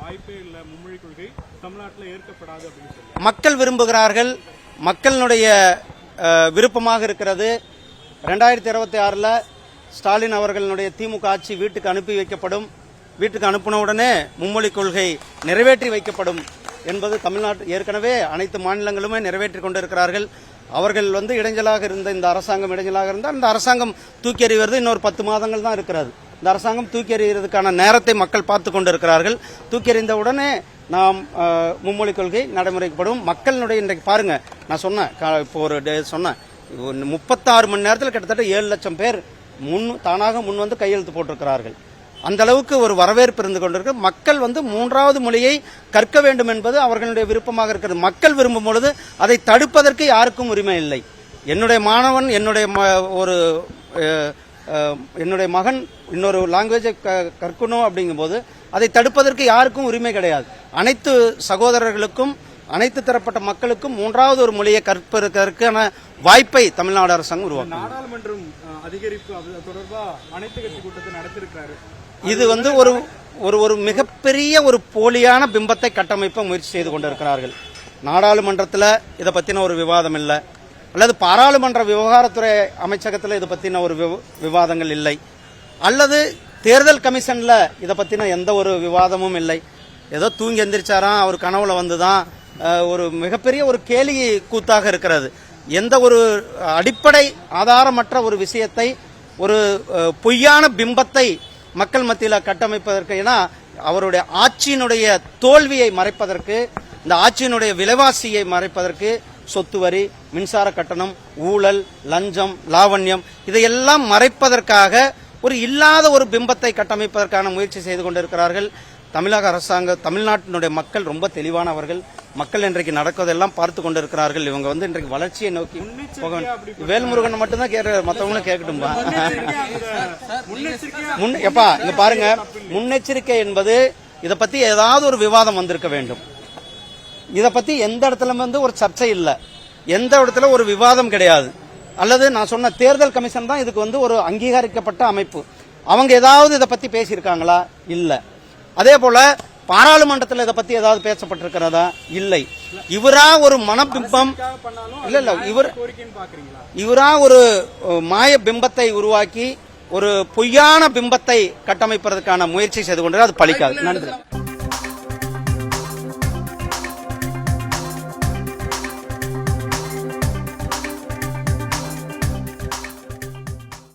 வாய்ப்பே இல்லை, மும்மொழி கொள்கை தமிழ்நாட்டில் ஏற்கப்படாது அப்படின்னு சொல்லி மக்கள் விரும்புகிறார்கள். மக்களுடைய விருப்பமாக இருக்கிறது. 2026 ஸ்டாலின் அவர்களுடைய திமுக ஆட்சி வீட்டுக்கு அனுப்பி வைக்கப்படும். வீட்டுக்கு அனுப்பின உடனே மும்மொழி கொள்கை நிறைவேற்றி வைக்கப்படும் என்பது தமிழ்நாட்டு ஏற்கனவே அனைத்து மாநிலங்களுமே நிறைவேற்றி கொண்டிருக்கிறார்கள். அவர்கள் இடைஞ்சலாக இருந்த இந்த அரசாங்கம் இடைஞ்சலாக இருந்தால் அந்த அரசாங்கம் தூக்கி எறிவது இன்னொரு 10 மாதங்கள் தான் இருக்கிறது. இந்த அரசாங்கம் தூக்கி எறிவதற்கான நேரத்தை மக்கள் பார்த்து கொண்டிருக்கிறார்கள். தூக்கி எறிந்த உடனே நாம் மும்மொழி கொள்கை நடைமுறைக்கப்படும். மக்களினுடைய இன்றைக்கு பாருங்க, நான் சொன்னேன் இப்போ சொன்னேன் 36 மணி நேரத்தில் கிட்டத்தட்ட 7 லட்சம் பேர் தானாக முன் வந்து கையெழுத்து போட்டிருக்கிறார்கள். அந்த அளவுக்கு ஒரு வரவேற்பு இருந்து கொண்டிருக்கு. மக்கள் 3வது மொழியை கற்க வேண்டும் என்பது அவர்களுடைய விருப்பமாக இருக்கிறது. மக்கள் விரும்பும் பொழுது அதை தடுப்பதற்கு யாருக்கும் உரிமை இல்லை. என்னுடைய மாணவன் என்னுடைய மகன் இன்னொரு லாங்குவேஜை கற்கணும் அப்படிங்கும் போது அதை தடுப்பதற்கு யாருக்கும் உரிமை கிடையாது. அனைத்து சகோதரர்களுக்கும் அனைத்து தரப்பட்ட மக்களுக்கும் 3வது ஒரு மொழியை கற்பதற்கான வாய்ப்பை தமிழ்நாடு அரசாங்கம் உருவாக்கும். நாடாளுமன்றம் அதிகரிப்பு தொடர்பாக அனைத்து கட்சி கூட்டத்தை நடத்திருக்கிறாரு. இது ஒரு மிகப்பெரிய ஒரு போலியான பிம்பத்தை கட்டமைப்ப முயற்சி செய்து கொண்டிருக்கிறார்கள். நாடாளுமன்றத்தில் இதை பத்தின ஒரு விவாதம் இல்லை, அல்லது பாராளுமன்ற விவகாரத்துறை அமைச்சகத்தில் இதை பத்தின ஒரு விவாதங்கள் இல்லை, அல்லது தேர்தல் கமிஷன்ல இதை பத்தின எந்த ஒரு விவாதமும் இல்லை. ஏதோ தூங்கி எந்திரிச்சாராம், அவர் கனவுல வந்துதான் ஒரு மிகப்பெரிய ஒரு கேலி கூத்தாக இருக்கிறது. எந்த ஒரு அடிப்படை ஆதாரமற்ற ஒரு விஷயத்தை, ஒரு பொய்யான பிம்பத்தை மக்கள் மத்தியில் கட்டமைப்பதற்கு, ஏன்னா அவருடைய ஆட்சியினுடைய தோல்வியை மறைப்பதற்கு, இந்த ஆட்சியினுடைய விலைவாசியை மறைப்பதற்கு, சொத்து வரி, மின்சார கட்டணம், ஊழல், லஞ்சம், லாவண்யம் இதையெல்லாம் மறைப்பதற்காக ஒரு இல்லாத ஒரு பிம்பத்தை கட்டமைப்பதற்கான முயற்சி செய்து கொண்டிருக்கிறார்கள். தமிழக அரசாங்கம், தமிழ்நாட்டினுடைய மக்கள் ரொம்ப தெளிவானவர்கள். மக்கள் இன்றைக்கு நடக்குவதெல்லாம் பார்த்து கொண்டிருக்கிறார்கள். இவங்க இன்றைக்கு வளர்ச்சியை நோக்கி போக வேல்முருகன் மட்டும்தான் கேட்கிறார், மற்றவங்களும் கேட்கட்டும்பா. எப்பா இங்க பாருங்க, முன்னெச்சரிக்கை என்பது இதை பத்தி ஏதாவது ஒரு விவாதம் வந்திருக்க வேண்டும். இதை பத்தி எந்த இடத்துல ஒரு சர்ச்சை இல்லை, எந்த இடத்துல ஒரு விவாதம் கிடையாது. அல்லது நான் சொன்ன தேர்தல் கமிஷன் தான் இதுக்கு ஒரு அங்கீகரிக்கப்பட்ட அமைப்பு. அவங்க ஏதாவது இதை பத்தி பேசியிருக்காங்களா? இல்ல. அதே போல பாராளுமன்றத்தில் இதை பத்தி ஏதாவது பேசப்பட்டிருக்கிறதா? இல்லை. இவரா ஒரு மனபிம்பம், இல்ல இவரா ஒரு மாய பிம்பத்தை உருவாக்கி ஒரு பொய்யான பிம்பத்தை கட்டமைப்பதற்கான முயற்சி செய்து கொண்டு அது பலிக்காது. நன்றி.